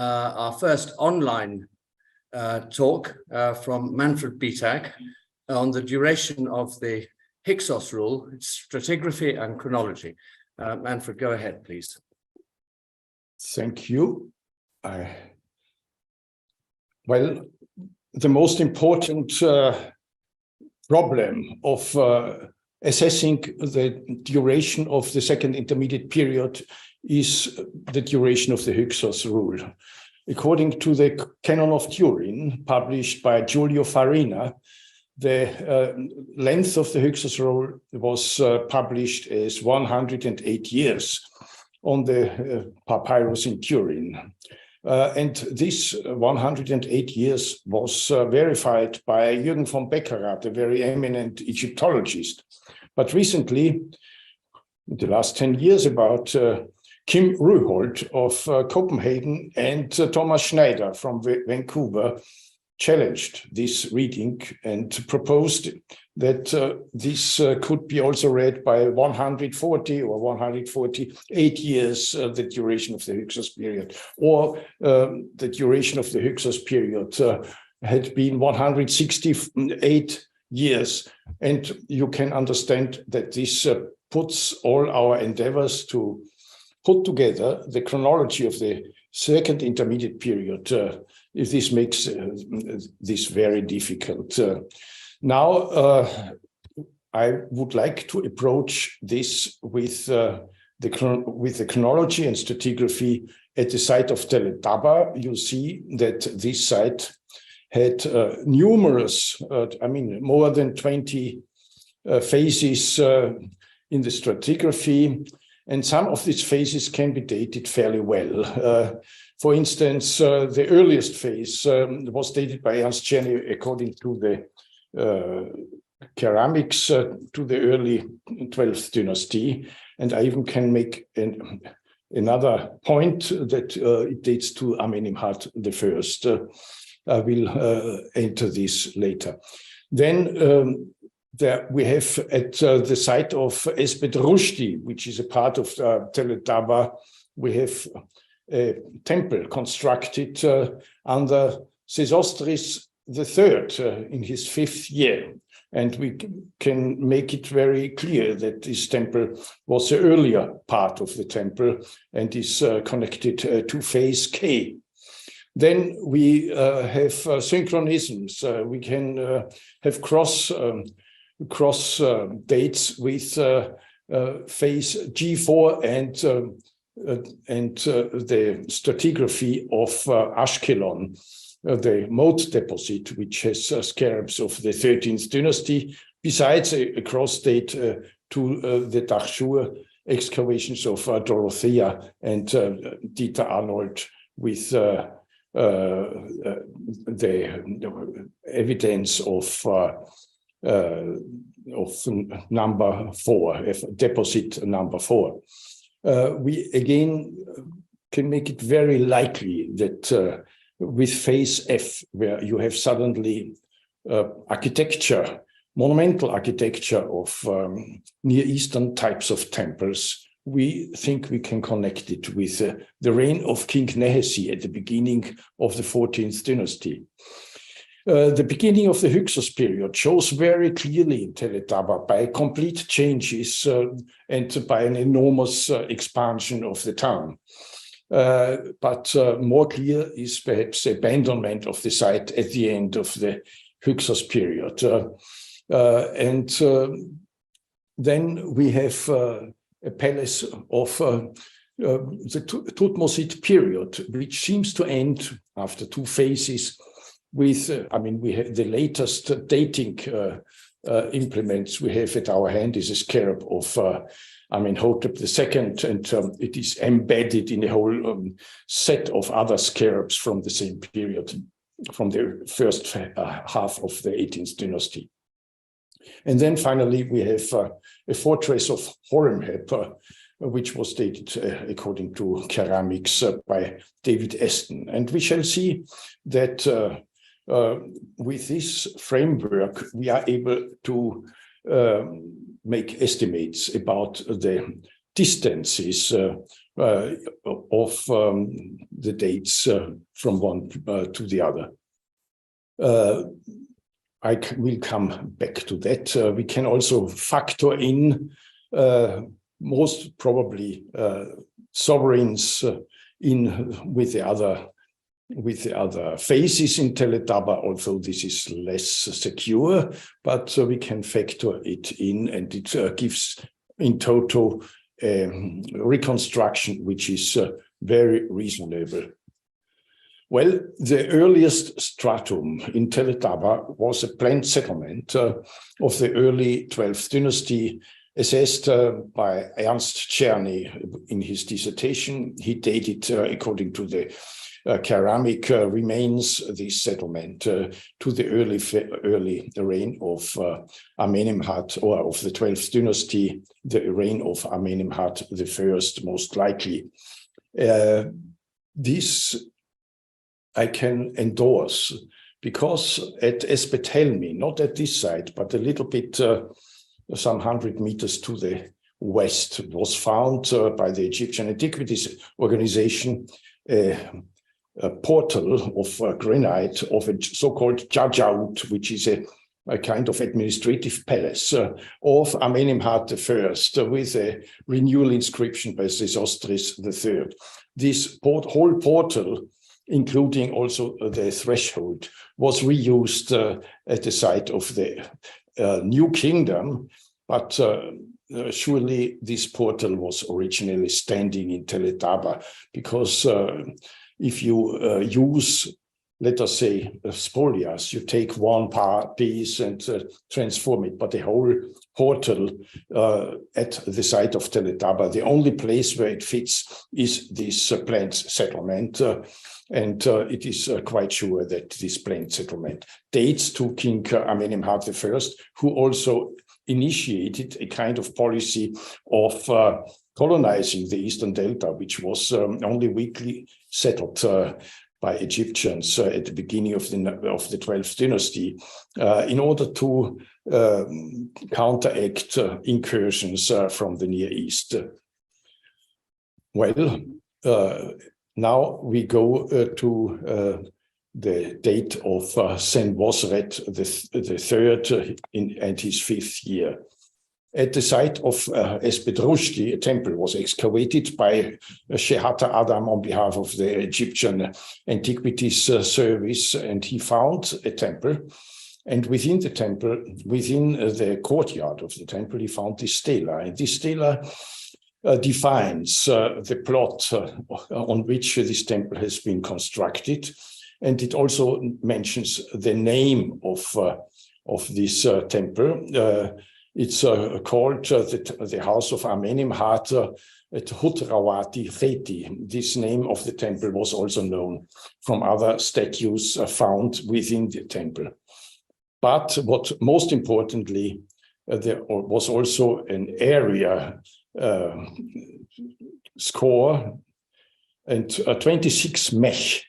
our first online talk from Manfred Bietak on the duration of the Hyksos rule, stratigraphy and chronology. Manfred, go ahead, please. Thank you. Well, the most important problem of assessing the duration of the second intermediate period is the duration of the Hyksos rule. According to the Canon of Turin, published by Giulio Farina, the length of the Hyksos rule was published as 108 years on the papyrus in Turin. And this 108 years was verified by Jürgen von Beckerath, a very eminent Egyptologist. But recently, in the last 10 years, about Kim Ruholt of Copenhagen and Thomas Schneider from Vancouver challenged this reading and proposed that this could be also read by 140 or 148 years, the duration of the Hyksos period, or the duration of the Hyksos period had been 168 years. And you can understand that this puts all our endeavors to put together the chronology of the second intermediate period. If this makes this very difficult. Now, I would like to approach this with the chronology and stratigraphy at the site of el-Daba. You see that this site had numerous, more than 20 phases in the stratigraphy, and some of these phases can be dated fairly well. For instance, the earliest phase was dated by Ernst Czerny according to the ceramics to the early 12th dynasty. And I even can make another point that it dates to Amenemhat I. I will enter this later. Then there we have at the site of Esbet Rushdi, which is a part of el-Daba, we have a temple constructed under Sesostris III in his 5th year. And we can make it very clear that this temple was the earlier part of the temple and is connected to phase K. Then we have synchronisms. We can have cross dates with phase G4 and the stratigraphy of Ashkelon, the moat deposit, which has scarabs of the 13th dynasty, besides a cross date to the Dachshur excavations of Dorothea and Dieter Arnold with the evidence of number 4, deposit number 4. We again can make it very likely that with phase F, where you have suddenly architecture, monumental architecture of Near Eastern types of temples, we think we can connect it with the reign of King Nehesi at the beginning of the 14th dynasty. The beginning of the Hyksos period shows very clearly in el-Daba by complete changes and by an enormous expansion of the town. But more clear is perhaps the abandonment of the site at the end of the Hyksos period. Then we have a palace of the Thutmose period, which seems to end after 2 phases with, we have the latest dating implements we have at our hand is a scarab of Amenhotep II, and it is embedded in a whole set of other scarabs from the same period, from the first half of the 18th dynasty. And then finally, we have a fortress of Horemheb, which was dated according to ceramics by David Aston. And we shall see that with this framework, we are able to make estimates about the distances of the dates from one to the other. I will come back to that. We can also factor in most probably sovereigns in with the other phases in el-Daba, although this is less secure, but we can factor it in, and it gives in total reconstruction, which is very reasonable. Well, the earliest stratum in el-Daba was a planned settlement of the early 12th dynasty, assessed by Ernst Czerny in his dissertation. He dated, according to the ceramic remains, this settlement to the early reign of Amenemhat, or of the 12th dynasty, the reign of Amenemhat I, most likely. This I can endorse, because at Espetelmi, not at this site, but a little bit some 100 meters to the west, was found by the Egyptian Antiquities Organization a portal of granite of a so-called Jajaut, which is a kind of administrative palace of Amenemhat I, with a renewal inscription by Sesostris III. This whole portal, including also the threshold, was reused at the site of the new kingdom, but surely this portal was originally standing in el-Daba, because if you use, let us say, spolias, you take one piece and transform it, but the whole portal at the site of el-Daba, the only place where it fits is this planned settlement. And it is quite sure that this planned settlement dates to King Amenemhat I, who also initiated a kind of policy of colonizing the Eastern Delta, which was only weakly settled by Egyptians at the beginning of the 12th dynasty, in order to counteract incursions from the Near East. Well, now we go to the date of Senwosret III and his 5th year. At the site of Espedrushti, a temple was excavated by Shehat Adam on behalf of the Egyptian Antiquities Service, and he found a temple. And within the temple, within the courtyard of the temple, he found this stela. And this stela defines the plot on which this temple has been constructed. And it also mentions the name of this temple. It's called the House of Amenemhat at Hutrawati Kheti. This name of the temple was also known from other statues found within the temple. But what most importantly, there was also an area score, and 26 mech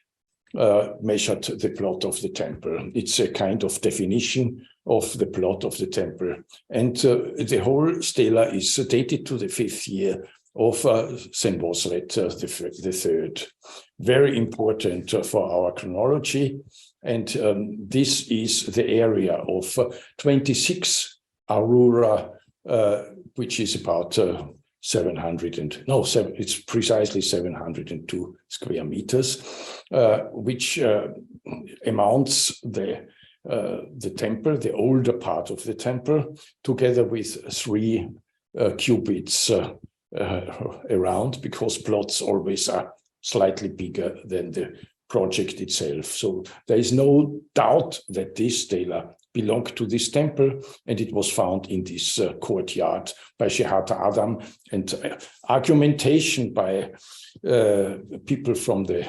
measured the plot of the temple. It's a kind of definition of the plot of the temple. And the whole stela is dated to the 5th year of Senwosret III. Very important for our chronology. And this is the area of 26 Aurora, which is about it's precisely 702 square meters, which amounts the temple, the older part of the temple, together with 3 cubits around, because plots always are slightly bigger than the project itself. So there is no doubt that this stela belonged to this temple, and it was found in this courtyard by Shehat Adam, and argumentation by people from the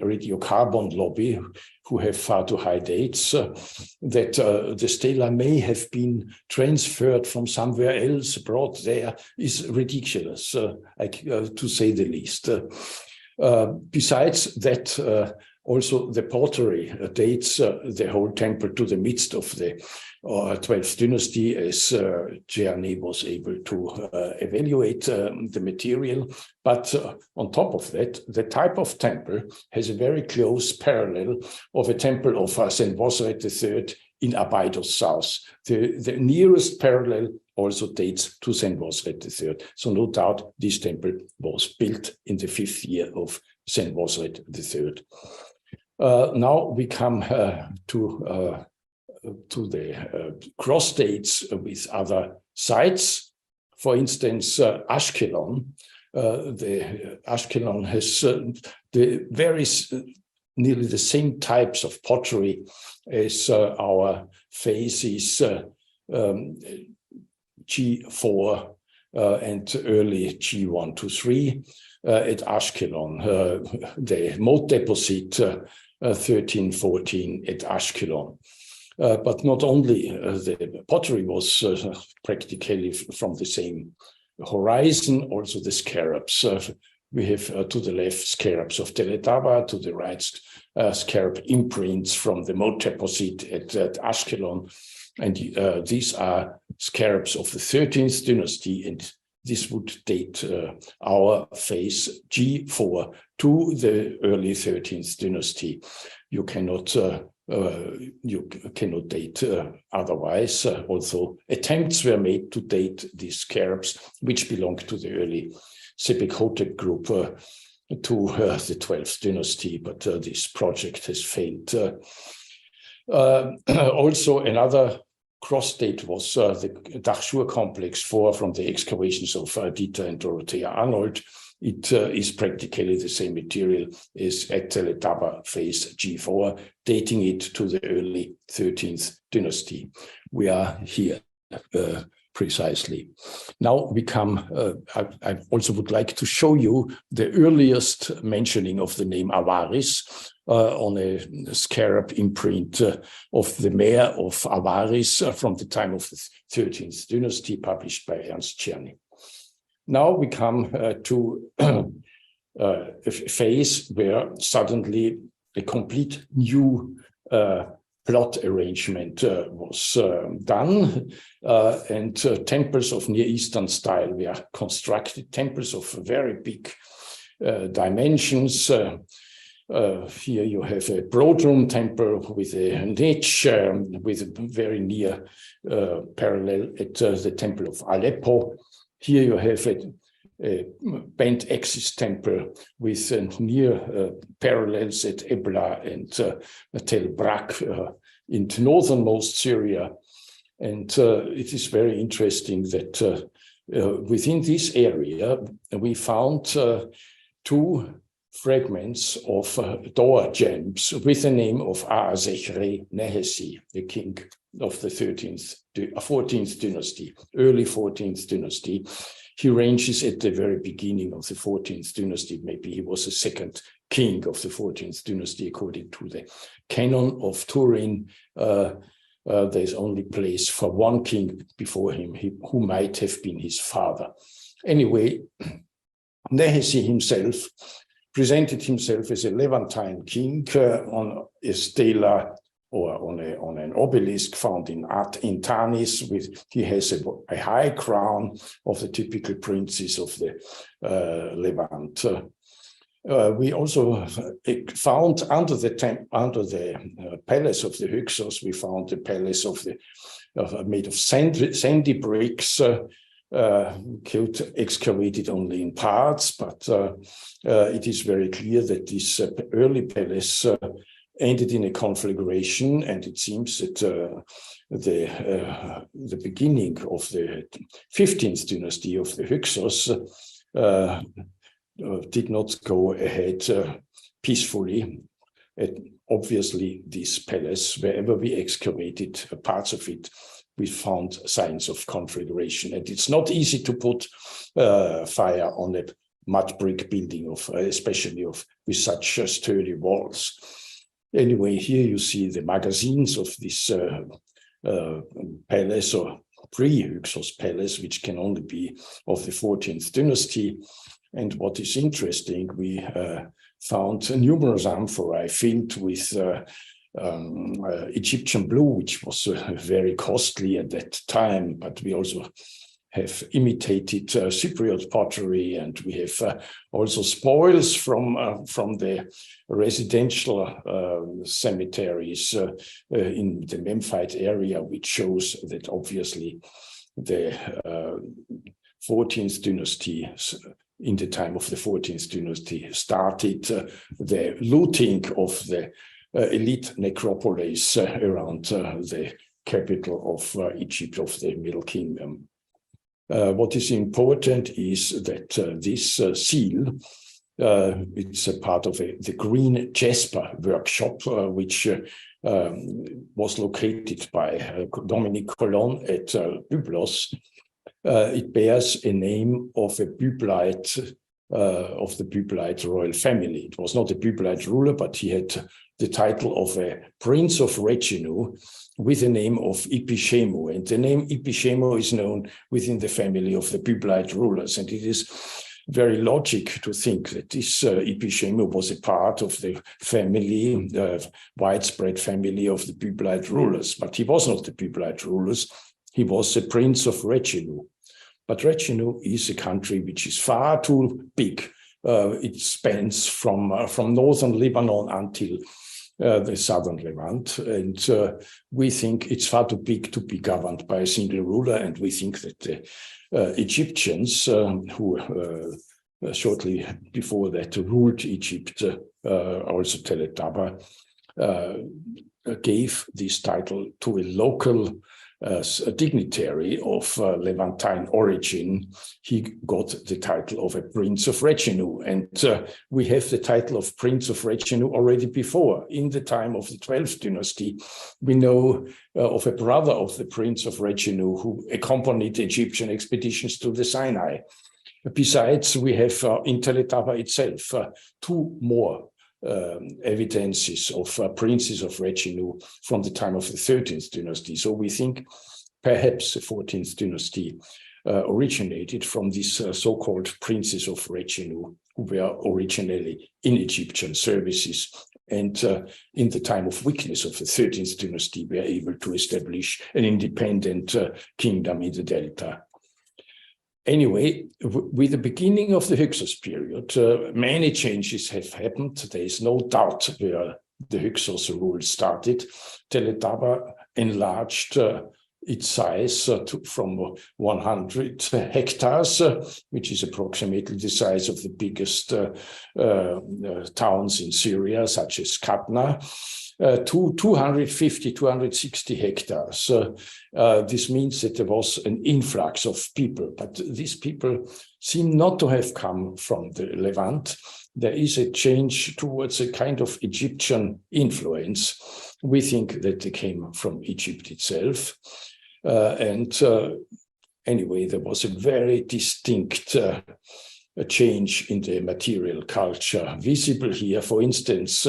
radiocarbon lobby, who have far too high dates, that the stela may have been transferred from somewhere else, brought there, is ridiculous, to say the least. Besides that, Also, the pottery dates the whole temple to the midst of the 12th dynasty, as Gianni was able to evaluate the material. But on top of that, the type of temple has a very close parallel of a temple of St. Bosret III in Abydos South. The nearest parallel also dates to St. Bosret III. So no doubt this temple was built in the 5th year of St. Bosret III. Now we come to the cross dates with other sites. For instance, Ashkelon. The Ashkelon has nearly the same types of pottery as our phases G4 and early G1 to 3 at Ashkelon. The moat deposit 1314 at Ashkelon. But not only the pottery was practically from the same horizon, also the scarabs. We have to the left scarabs of el-Daba, to the right scarab imprints from the moat deposit at Ashkelon. And these are scarabs of the 13th dynasty, and this would date our phase G4 to the early 13th dynasty. You cannot date otherwise, although attempts were made to date these scarabs, which belong to the early Sebek-Hotep group to the 12th dynasty, but this project has failed. Also, another cross date was the Dachshur complex 4 from the excavations of Dieter and Dorothea Arnold. It is practically the same material as at el-Daba phase G4, dating it to the early 13th dynasty. We are here precisely. Now we come, I also would like to show you the earliest mentioning of the name Avaris on a scarab imprint of the mayor of Avaris from the time of the 13th dynasty, published by Ernst Czerny. Now we come to a phase where suddenly a complete new plot arrangement was done, and temples of Near Eastern style were constructed, temples of very big dimensions. Here you have a broad-room temple with a niche with a very near parallel at the temple of Aleppo. Here you have a bent axis temple with near parallels at Ebla and Tel Brak in the northernmost Syria. And it is very interesting that within this area, we found 2 fragments of door gems with the name of Aa-Sechre-Nehesi, the king of the 14th dynasty, early 14th dynasty. He ranges at the very beginning of the 14th dynasty. Maybe he was the second king of the 14th dynasty, according to the canon of Turin. There's only place for one king before him, who might have been his father. Anyway, Nehesi himself presented himself as a Levantine king on a stela or on an obelisk found in Tanis. He has a high crown of the typical princes of the Levant. We also found under the palace of the Hyksos, we found the palace of made of sandy bricks, excavated only in parts, but it is very clear that this early palace ended in a conflagration, and it seems that the beginning of the 15th dynasty of the Hyksos did not go ahead peacefully. Obviously, this palace, wherever we excavated parts of it, we found signs of conflagration, and it's not easy to put fire on a mud brick building, especially with such sturdy walls. Anyway, here you see the magazines of this palace, or pre-Hyksos palace, which can only be of the 14th dynasty. And what is interesting, we found numerous amphorae filled with Egyptian blue, which was very costly at that time, but we also have imitated Cypriot pottery, and we have also spoils from the residential cemeteries in the Memphite area, which shows that obviously the 14th dynasty, in the time of the 14th dynasty, started the looting of the elite necropolis around the capital of Egypt, of the Middle Kingdom. What is important is that this seal, it's a part of the Green Jasper workshop, which was located by Dominic Colon at Byblos. It bears a name of a Byblite, of the Byblite royal family. It was not a Byblite ruler, but he had the title of a prince of Reginu with the name of Ipishemu. And the name Ipishemu is known within the family of the Byblite rulers. And it is very logic to think that this Ipishemu was a part of the family, widespread family of the Byblite rulers. But he was not the Byblite rulers. He was a prince of Reginu. But Reginu is a country which is far too big. It spans from northern Lebanon until the southern Levant. And we think it's far too big to be governed by a single ruler. And we think that the Egyptians, who shortly before that ruled Egypt, also Tel el-Daba, gave this title to a local a dignitary of Levantine origin. He got the title of a Prince of Reginu, and we have the title of Prince of Reginu already before. In the time of the 12th dynasty, we know of a brother of the Prince of Reginu who accompanied Egyptian expeditions to the Sinai. Besides, we have in Tel el-Daba itself two more evidences of princes of Reginu from the time of the 13th dynasty. So we think perhaps the 14th dynasty originated from these so-called princes of Reginu, who were originally in Egyptian services, and in the time of weakness of the 13th dynasty were able to establish an independent kingdom in the Delta. Anyway, with the beginning of the Hyksos period, many changes have happened. There is no doubt where the Hyksos rule started. Tel el-Daba enlarged its size from 100 hectares, which is approximately the size of the biggest towns in Syria, such as Katna, to 250, 260 hectares. This means that there was an influx of people, but these people seem not to have come from the Levant. There is a change towards a kind of Egyptian influence. We think that they came from Egypt itself. Anyway, there was a very distinct change in the material culture visible here. For instance,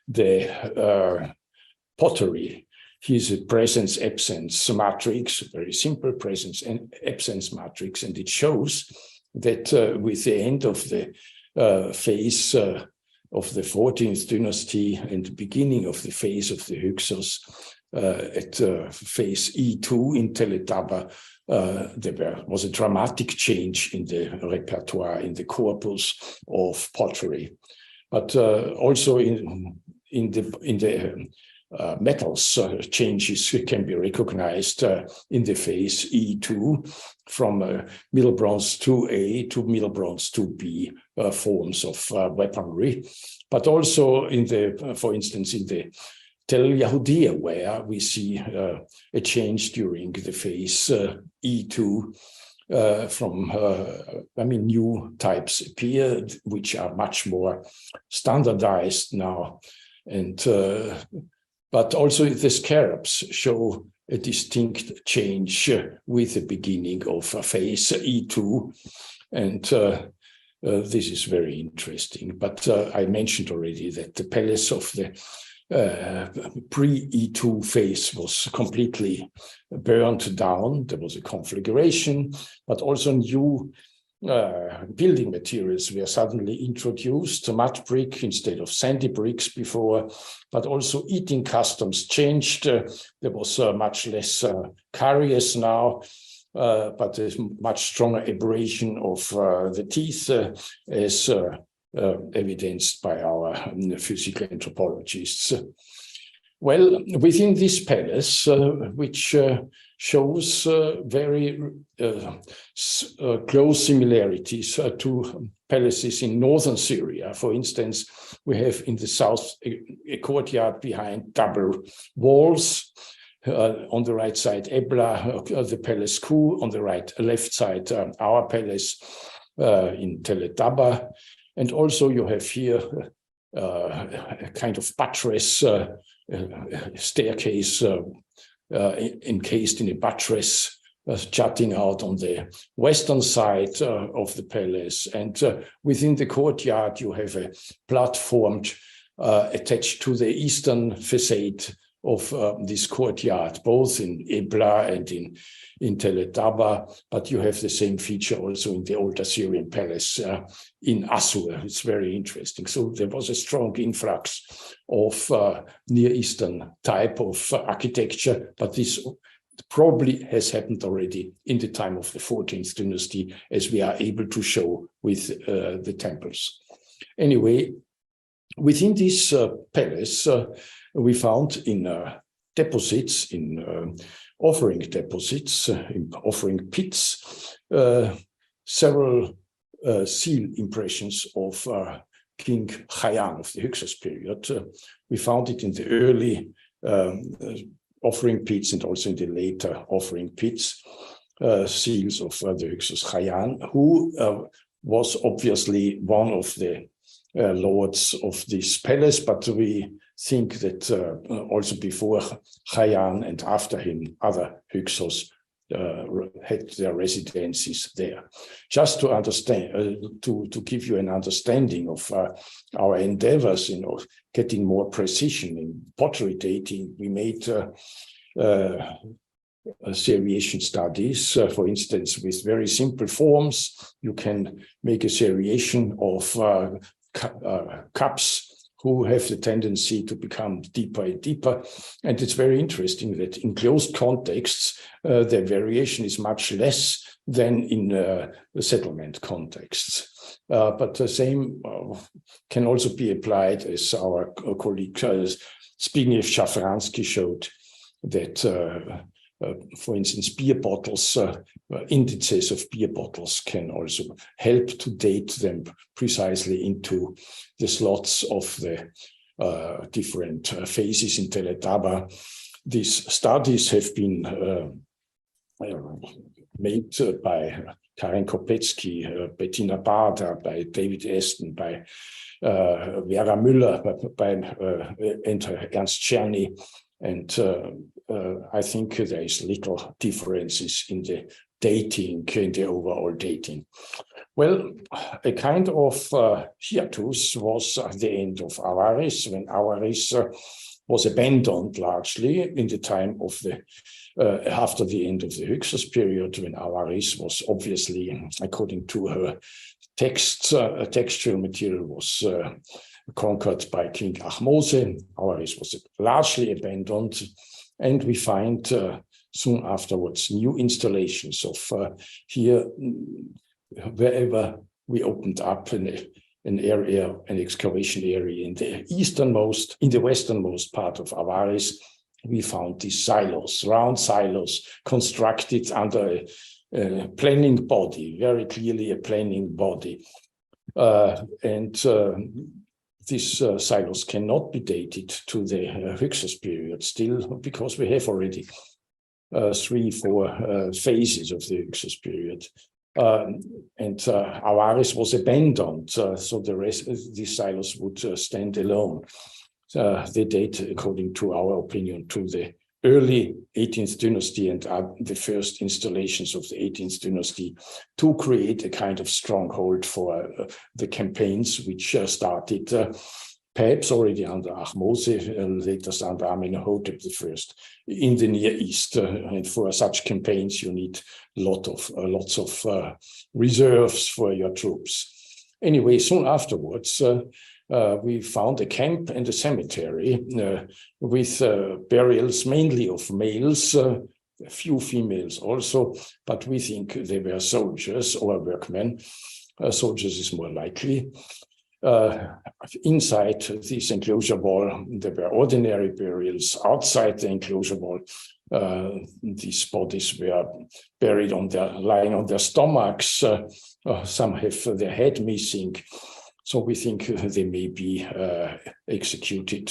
the pottery. Here's a presence-absence matrix, very simple presence and absence matrix, and it shows that with the end of the phase of the 14th dynasty and the beginning of the phase of the Hyksos, at phase E2 in Tel el-Daba, there was a dramatic change in the repertoire, in the corpus of pottery, but also in the metals, changes can be recognized in the phase E2 from Middle Bronze 2A to Middle Bronze 2B forms of weaponry, but also in the, for instance, in the Tel Yehudia, where we see a change during the phase E2 from, new types appear, which are much more standardized now. And but also the scarabs show a distinct change with the beginning of phase E2. And this is very interesting. But I mentioned already that the palace of the pre-E2 phase was completely burned down. There was a conflagration, but also new building materials were suddenly introduced, mud brick instead of sandy bricks before, but also eating customs changed. There was much less caries now, but there's much stronger abrasion of the teeth as evidenced by our physical anthropologists. Well, within this palace, which shows very close similarities to palaces in northern Syria. For instance, we have in the south a courtyard behind double walls. On the right side, Ebla, the palace Ku. On the left side, our palace in tel-Daba. And also you have here a kind of buttress staircase encased in a buttress jutting out on the western side of the palace. And within the courtyard, you have a platform attached to the eastern facade of this courtyard, both in Ebla and in tel-Daba, but you have the same feature also in the old Assyrian palace in Assur. It's very interesting. So there was a strong influx of Near Eastern type of architecture, but this probably has happened already in the time of the 14th dynasty, as we are able to show with the temples. Anyway, within this palace, we found in deposits, in offering deposits, in offering pits, several seal impressions of King Khayan of the Hyksos period. We found it in the early offering pits and also in the later offering pits, seals of the Hyksos Khayan, who was obviously one of the lords of this palace, but we think that also before Khayan and after him, other Hyksos had their residences there. Just to understand, to give you an understanding of our endeavors in getting more precision in pottery dating, we made seriation studies. For instance, with very simple forms, you can make a seriation of cups who have the tendency to become deeper and deeper. And it's very interesting that in closed contexts, the variation is much less than in the settlement contexts. But the same can also be applied, as our colleague Zbigniew Szafrański showed, that for instance, beer bottles, indices of beer bottles can also help to date them precisely into the slots of the different phases in tel-Daba. These studies have been made by Karen Kopetsky, Bettina Bader, by David Aston, by Vera Müller, and Ernst Czerny. And I think there is little differences in the dating, in the overall dating. Well, a kind of hiatus was the end of Avaris, when Avaris was abandoned largely in the time of the, after the end of the Hyksos period, when Avaris was obviously, according to her texts, textual material was conquered by King Ahmose. Avaris was largely abandoned, and we find soon afterwards new installations of here, wherever we opened up an area, an excavation area in the easternmost, in the westernmost part of Avaris, we found these silos, round silos constructed under a planning body, very clearly a planning body. These silos cannot be dated to the Hyksos period still, because we have already 3-4 phases of the Hyksos period. Avaris was abandoned, so the rest of these silos would stand alone. They date, according to our opinion, to the early 18th dynasty and are the first installations of the 18th dynasty to create a kind of stronghold for the campaigns which started perhaps already under Ahmose, later under Amenhotep I in the Near East. And for such campaigns, you need lots of reserves for your troops. Anyway, soon afterwards, we found a camp and a cemetery with burials mainly of males, a few females also, but we think they were soldiers or workmen. Soldiers is more likely. Inside this enclosure wall, there were ordinary burials. Outside the enclosure wall, these bodies were buried lying on their stomachs. Some have their head missing. So we think they may be executed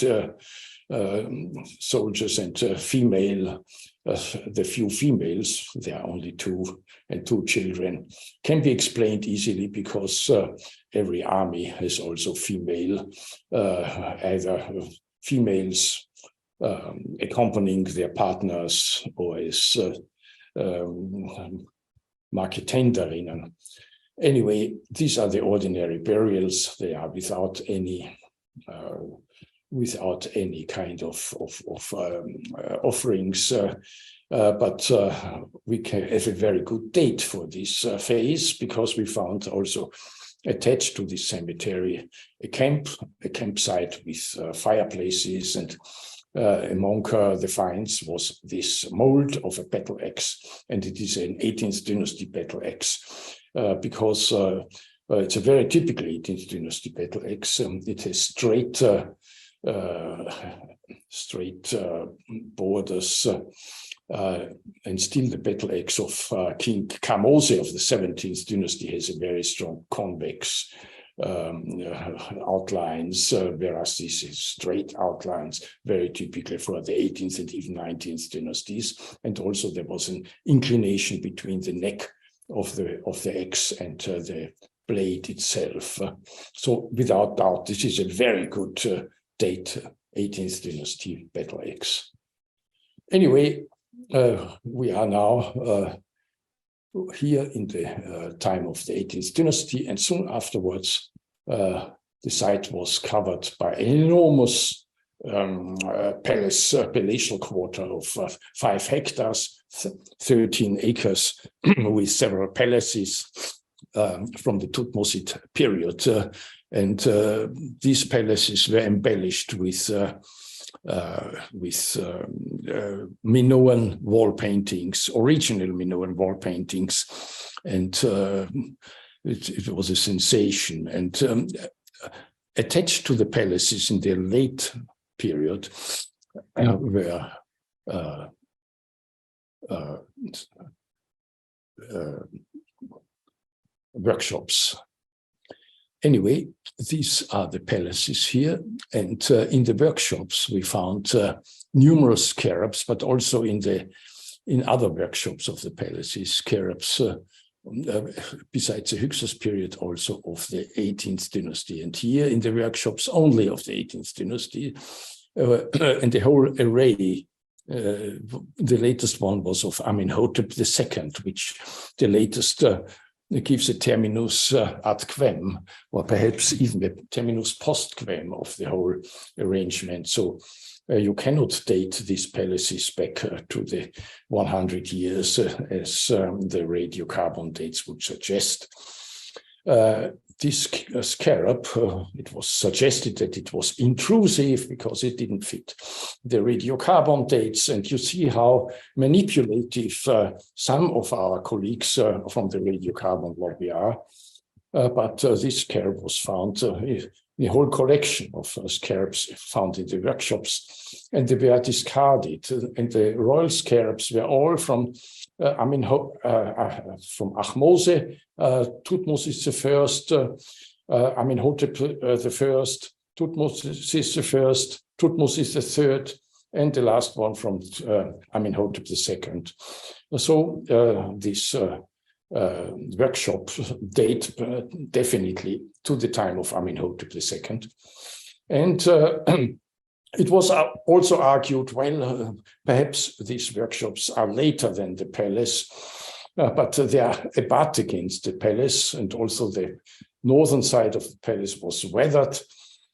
soldiers and female. The few females, there are only 2 and 2 children, can be explained easily because every army has also female, either females accompanying their partners or as Marketenderinnen. Anyway, these are the ordinary burials. They are without any kind of offerings, but we can have a very good date for this phase because we found also attached to this cemetery a campsite with fireplaces, and among the finds was this mold of a battle axe, and it is an 18th dynasty battle axe because it's a very typical 18th dynasty battle axe. It has straight borders, and still the battle axe of King Kamose of the 17th dynasty has a very strong convex outlines, whereas this is straight outlines, very typically for the 18th and even 19th dynasties. And also there was an inclination between the neck of the axe and the blade itself. So without doubt, this is a very good date, 18th dynasty battle axe. Anyway, we are now here in the time of the 18th dynasty, and soon afterwards the site was covered by an enormous palatial quarter of 5 hectares, 13 acres, with several palaces from the Thutmoside period. And these palaces were embellished with Minoan wall paintings, original Minoan wall paintings, and it was a sensation. And attached to the palaces in the late period were workshops. Anyway, these are the palaces here, and in the workshops we found numerous scarabs, but also in other workshops of the palaces, scarabs besides the Hyksos period, also of the 18th dynasty. And here in the workshops only of the 18th dynasty, and the whole array. The latest one was of Amenhotep II, which the latest gives a terminus ad quem, or perhaps even a terminus post quem of the whole arrangement. So you cannot date these palaces back to the 100 years as the radiocarbon dates would suggest. This scarab, it was suggested that it was intrusive because it didn't fit the radiocarbon dates. And you see how manipulative some of our colleagues from the radiocarbon lobby are. But this scarab was found in a whole collection of scarabs found in the workshops, and they were discarded. And the royal scarabs were all from Ahmose, Thutmose I, Amenhotep I, Thutmose I, Thutmose III, and the last one from Amenhotep II. So this workshop date definitely to the time of Amenhotep II. And it was also argued, well, perhaps these workshops are later than the palace, but they are abut against the palace, and also the northern side of the palace was weathered.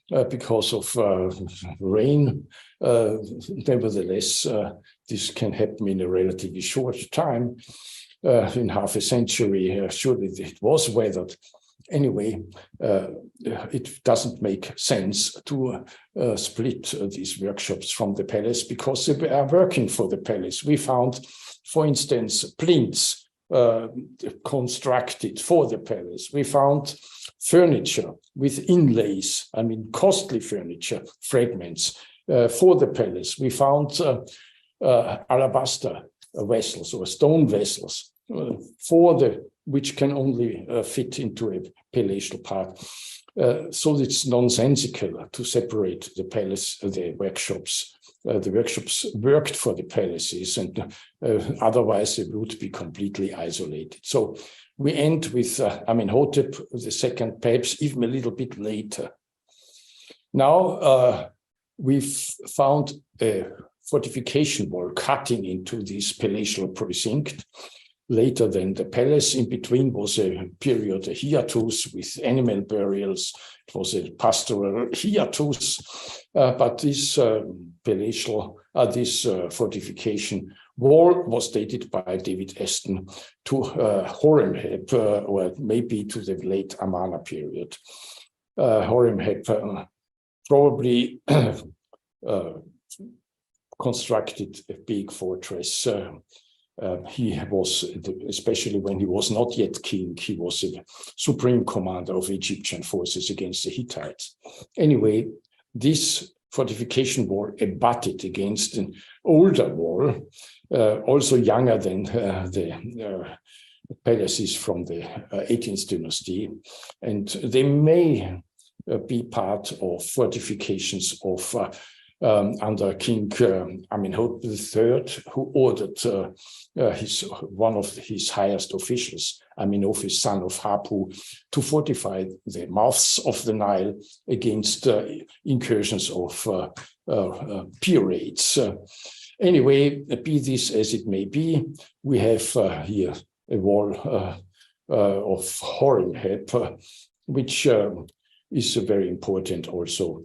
because of rain. Nevertheless, this can happen in a relatively short time. In half a century, surely it was weathered. Anyway, it doesn't make sense to split these workshops from the palace because they are working for the palace. We found, for instance, plinths constructed for the palace. We found furniture with inlays, I mean costly furniture fragments for the palace. We found alabaster vessels or stone vessels which can only fit into a palatial part. So it's nonsensical to separate the palace, the workshops. The workshops worked for the palaces, and otherwise they would be completely isolated. So we end with Amenhotep II, perhaps even a little bit later. Now we've found a fortification wall cutting into this palatial precinct. Later than the palace, in between was a period, a hiatus with animal burials. It was a pastoral hiatus, but this palatial, fortification wall was dated by David Aston to Horemheb, or maybe to the late Amarna period. Horemheb probably constructed a big fortress. He was, especially when he was not yet king, he was a supreme commander of Egyptian forces against the Hittites. Anyway, this fortification wall abutted against an older wall, also younger than the palaces from the 18th dynasty, and they may be part of fortifications of under King Amenhotep III, who ordered one of his highest officials, Amenophis, son of Hapu, to fortify the mouths of the Nile against incursions of pirates. Anyway, be this as it may be, we have here a wall of Horemheb, which is very important also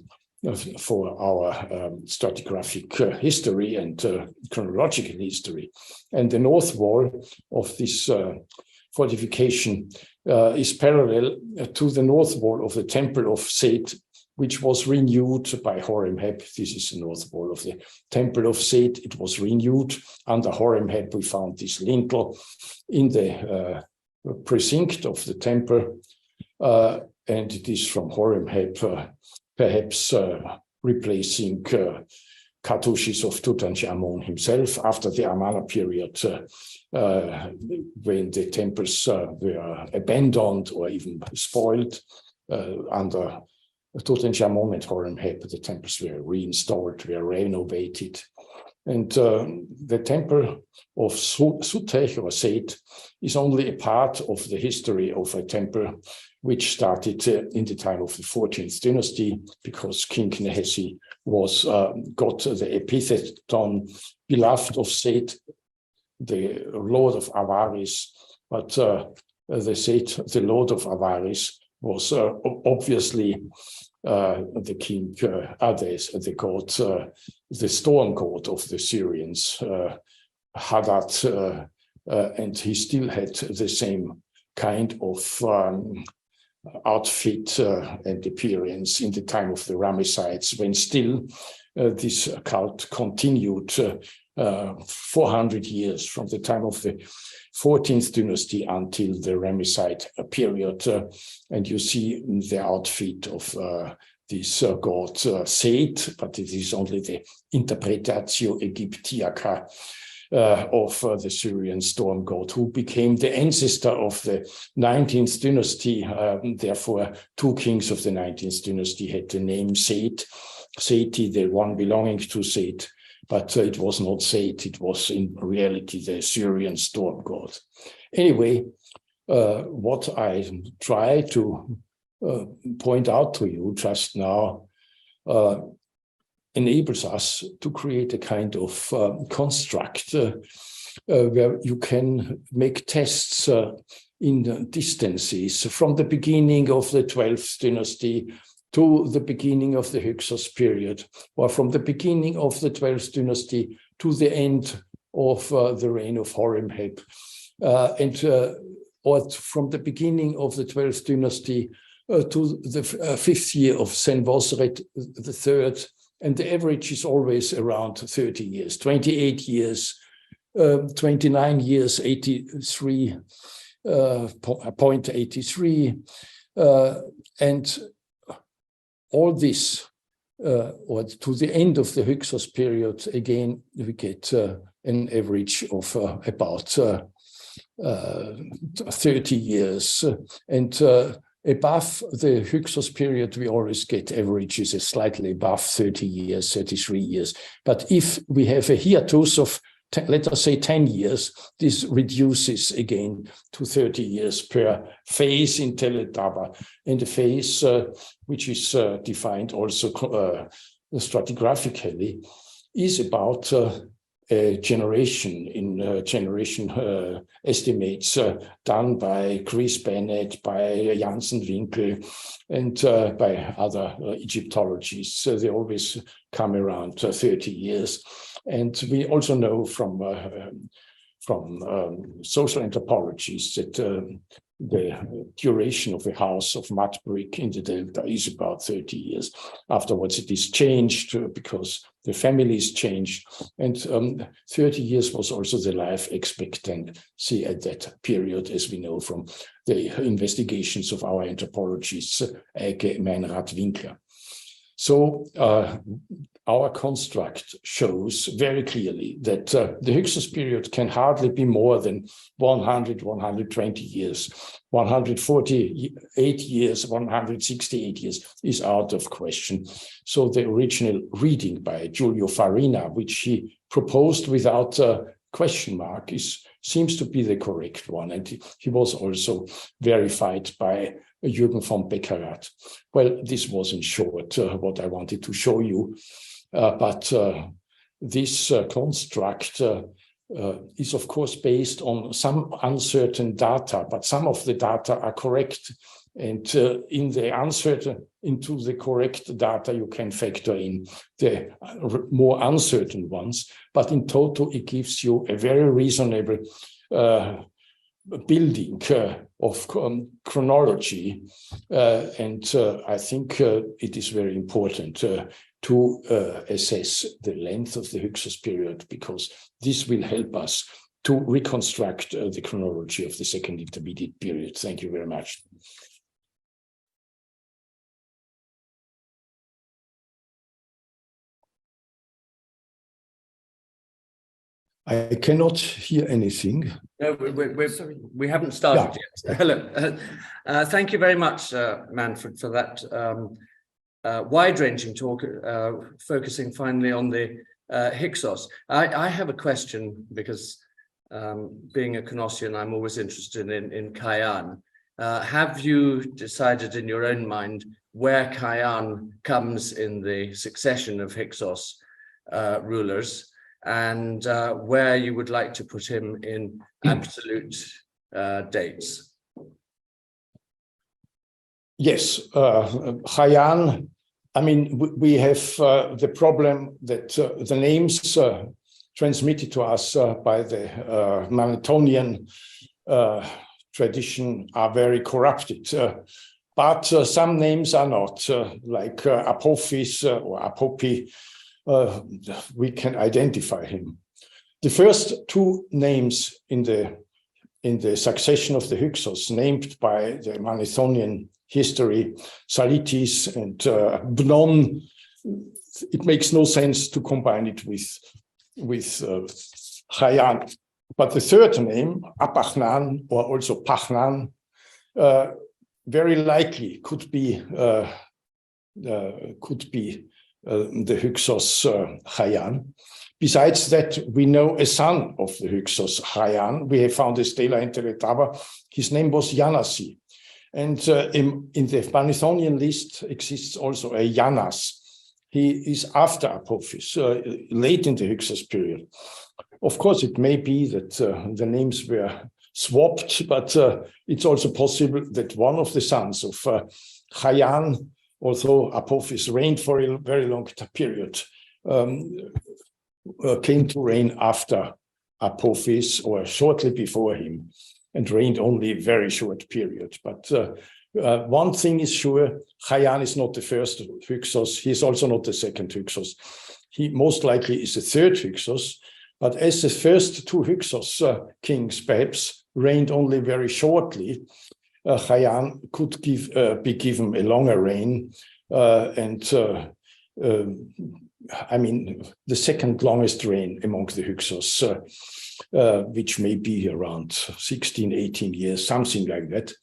for our stratigraphic history and chronological history. And the north wall of this fortification is parallel to the north wall of the temple of Set, which was renewed by Horemheb. This is the north wall of the temple of Set. It was renewed under Horemheb. We found this lintel in the precinct of the temple, and it is from Horemheb, perhaps replacing cartouches of Tutankhamun himself after the Amarna period, when the temples were abandoned or even spoiled. Under Tutankhamun and Horemheb, the temples were reinstalled, were renovated. And the temple of Sutech or Set is only a part of the history of a temple which started in the time of the 14th dynasty, because King Nehesi was got the epitheton beloved of Set, the Lord of Avaris. But the Set, the Lord of Avaris, was obviously the king, the god, the storm god of the Syrians, Hadad, and he still had the same kind of outfit and appearance in the time of the Ramessides, when still this cult continued 400 years from the time of the 14th dynasty until the Ramesside period. And you see the outfit of this god Set, but it is only the interpretatio Egyptiaca of the Syrian storm god, who became the ancestor of the 19th dynasty. Therefore, two kings of the 19th dynasty had the name Set, Seti, the one belonging to Set, but it was not Set, it was in reality the Syrian storm god. Anyway, what I try to point out to you just now enables us to create a kind of construct where you can make tests in distances from the beginning of the 12th dynasty to the beginning of the Hyksos period, or from the beginning of the 12th dynasty to the end of the reign of Horemheb, or from the beginning of the 12th dynasty to the 5th year of Senwosret III, and the average is always around 30 years, 28 years, 29 years, 83.83, and all this, or to the end of the Hyksos period, again, we get an average of about 30 years. And above the Hyksos period, we always get averages slightly above 30 years, 33 years. But if we have a hiatus of, let us say, 10 years, this reduces again to 30 years per phase in el-Daba. And the phase, which is defined also stratigraphically, is about a generation in generation estimates done by Chris Bennett, by Janssen Winkel, and by other Egyptologists. So they always come around 30 years. And we also know from social anthropologists that the duration of a house of mud brick in the delta is about 30 years. Afterwards, it is changed because the families changed. And 30 years was also the life expectancy at that period, as we know from the investigations of our anthropologists, Eike, Meinrad, Winkler. So our construct shows very clearly that the Hyksos period can hardly be more than 100, 120 years. 148 years, 168 years is out of question. So the original reading by Giulio Farina, which he proposed without a question mark, seems to be the correct one. And he was also verified by Jürgen von Beckerath. Well, this was in short what I wanted to show you. But this construct is, of course, based on some uncertain data, but some of the data are correct. And into the correct data, you can factor in the more uncertain ones. But in total, it gives you a very reasonable building of chronology. And I think it is very important to assess the length of the Hyksos period, because this will help us to reconstruct the chronology of the second intermediate period. Thank you very much. I cannot hear anything. No, we haven't started yet. Hello. Thank you very much, Manfred, for that wide-ranging talk, focusing finally on the Hyksos. I have a question, because being a Cnossian, I'm always interested in Kayaan. Have you decided in your own mind where Kayaan comes in the succession of Hyksos rulers, and where you would like to put him in absolute dates? Yes, Kayaan, I mean, we have the problem that the names transmitted to us by the Manetonian tradition are very corrupted. But some names are not, like Apophis or Apopi. We can identify him. The first two names in the succession of the Hyksos, named by the Manethonian history, Salitis and Bnon, it makes no sense to combine it with Kayaan. But the third name, Apachnan, or also Pachnan, very likely could be the Hyksos Kayaan. Besides that, we know a son of the Hyksos Kayaan. We have found a stela in el-Daba. His name was Yanasi. And in the Manethonian list exists also a Yanas. He is after Apophis, late in the Hyksos period. Of course, it may be that the names were swapped, but it's also possible that one of the sons of Kayaan although Apophis reigned for a very long period, came to reign after Apophis or shortly before him, and reigned only a very short period. But one thing is sure, Haiyan is not the first Hyksos. He is also not the second Hyksos. He most likely is the third Hyksos. But as the first two Hyksos kings perhaps reigned only very shortly, Haiyan could be given a longer reign, I mean, the second longest reign among the Hyksos, which may be around 16, 18 years, something like that.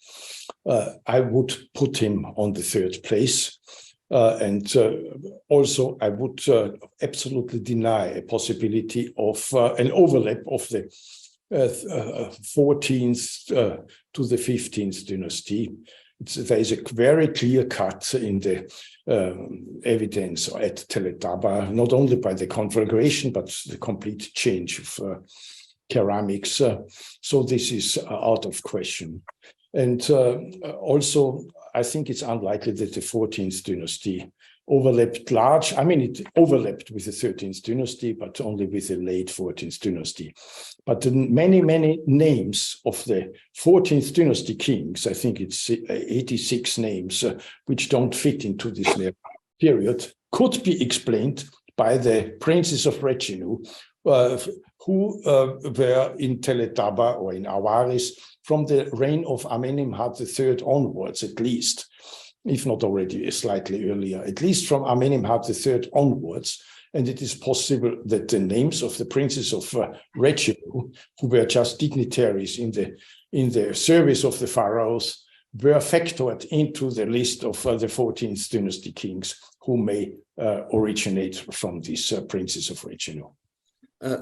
I would put him on the third place. Also, I would absolutely deny a possibility of an overlap of the 14th to the 15th dynasty. There is a very clear cut in the evidence at el-Daba, not only by the conflagration, but the complete change of ceramics. So this is out of question. And also, I think it's unlikely that the 14th dynasty overlapped large. I mean, it overlapped with the 13th dynasty, but only with the late 14th dynasty. But the many, many names of the 14th dynasty kings, I think it's 86 names, which don't fit into this period, could be explained by the princes of retinue who were in el-Daba or in Awaris from the reign of Amenemhat III onwards, at least, if not already slightly earlier, at least from Amenemhat III onwards. And it is possible that the names of the princes of retinue, who were just dignitaries in the service of the pharaohs, were factored into the list of the 14th dynasty kings who may originate from these princes of retinue.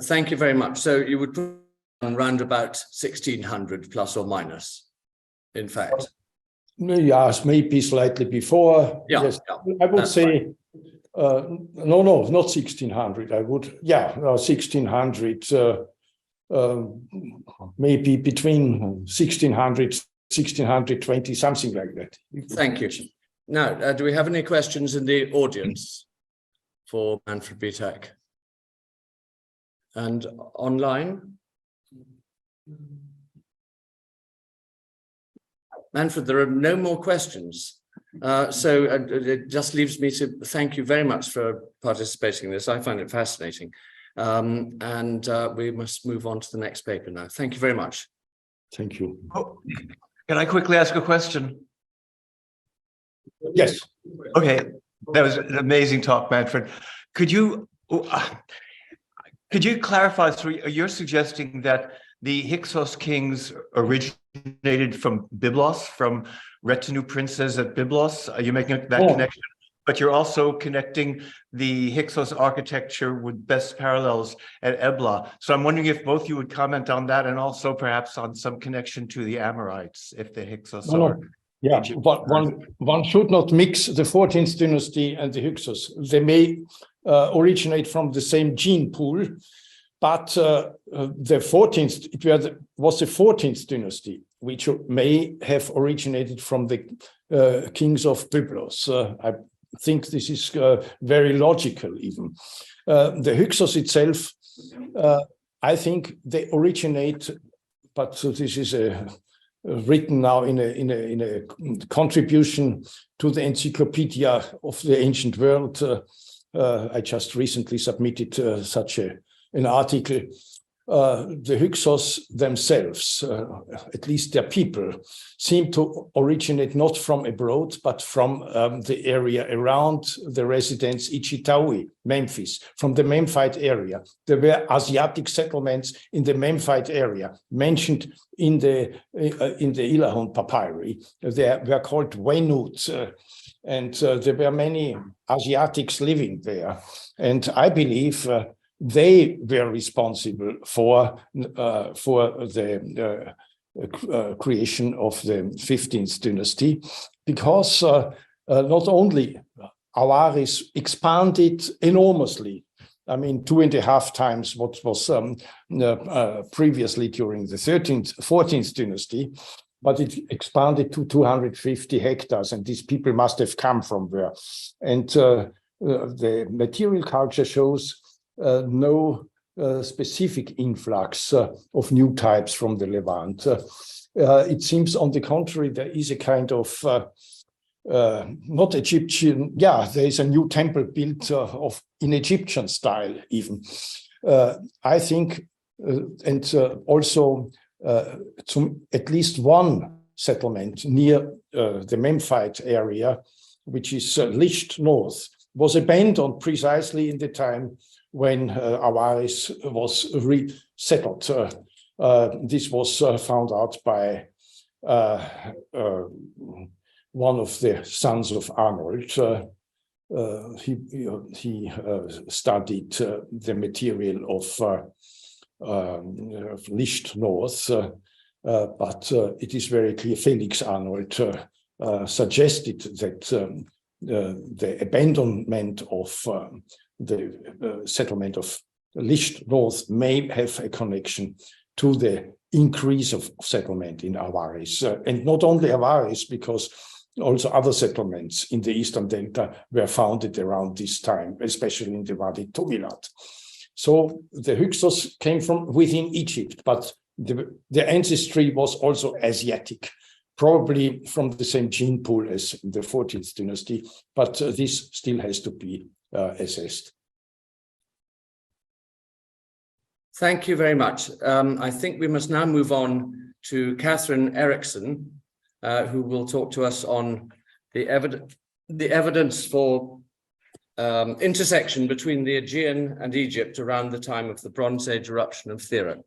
Thank you very much. So you would put around about 1600 plus or minus, in fact. Yes, maybe slightly before. Yeah, yes, yeah, I would say, no, not 1600. I would, 1600, maybe between 1600, 1620, something like that. Thank you. Now, do we have any questions in the audience for Manfred Bietak? And online? Manfred, there are no more questions. So it just leaves me to thank you very much for participating in this. I find it fascinating. And we must move on to the next paper now. Thank you very much. Thank you. Oh, can I quickly ask a question? Yes. Okay, that was an amazing talk, Manfred. Could you clarify, so you're suggesting that the Hyksos kings originated from Byblos, from retinue princes at Byblos? Are you making that connection? But you're also connecting the Hyksos architecture with best parallels at Ebla. So I'm wondering if both you would comment on that, and also perhaps on some connection to the Amorites, if the Hyksos are... Yeah, one should not mix the 14th dynasty and the Hyksos. They may originate from the same gene pool, but the 14th, was the 14th dynasty, which may have originated from the kings of Byblos. I think this is very logical even. The Hyksos itself, I think they originate, but so this is written now in a contribution to the Encyclopedia of the Ancient World. I just recently submitted such an article. The Hyksos themselves, at least their people, seem to originate not from abroad, but from the area around the residence Ichitaui, Memphis, from the Memphite area. There were Asiatic settlements in the Memphite area mentioned in the Ilahun papyri. They were called Wenut, and there were many Asiatics living there. And I believe they were responsible for the creation of the 15th dynasty, because not only Awaris expanded enormously, I mean 2.5 times what was previously during the 14th dynasty, but it expanded to 250 hectares, and these people must have come from there. And the material culture shows no specific influx of new types from the Levant. It seems, on the contrary, there is a kind of not Egyptian, there is a new temple built in Egyptian style even. I think, and also at least one settlement near the Memphite area, which is Lisht North, was abandoned precisely in the time when Avaris was resettled. This was found out by one of the sons of Arnold. He studied the material of Lisht North, but it is very clear Felix Arnold suggested that the abandonment of the settlement of Lisht North may have a connection to the increase of settlement in Avaris, and not only Avaris, because also other settlements in the Eastern Delta were founded around this time, especially in the Wadi Tomilat. So the Hyksos came from within Egypt, but the ancestry was also Asiatic, probably from the same gene pool as in the 14th dynasty, but this still has to be assessed. Thank you very much. I think we must now move on to Catherine Eriksson, who will talk to us on the evidence for intersection between the Aegean and Egypt around the time of the Bronze Age eruption of Thera.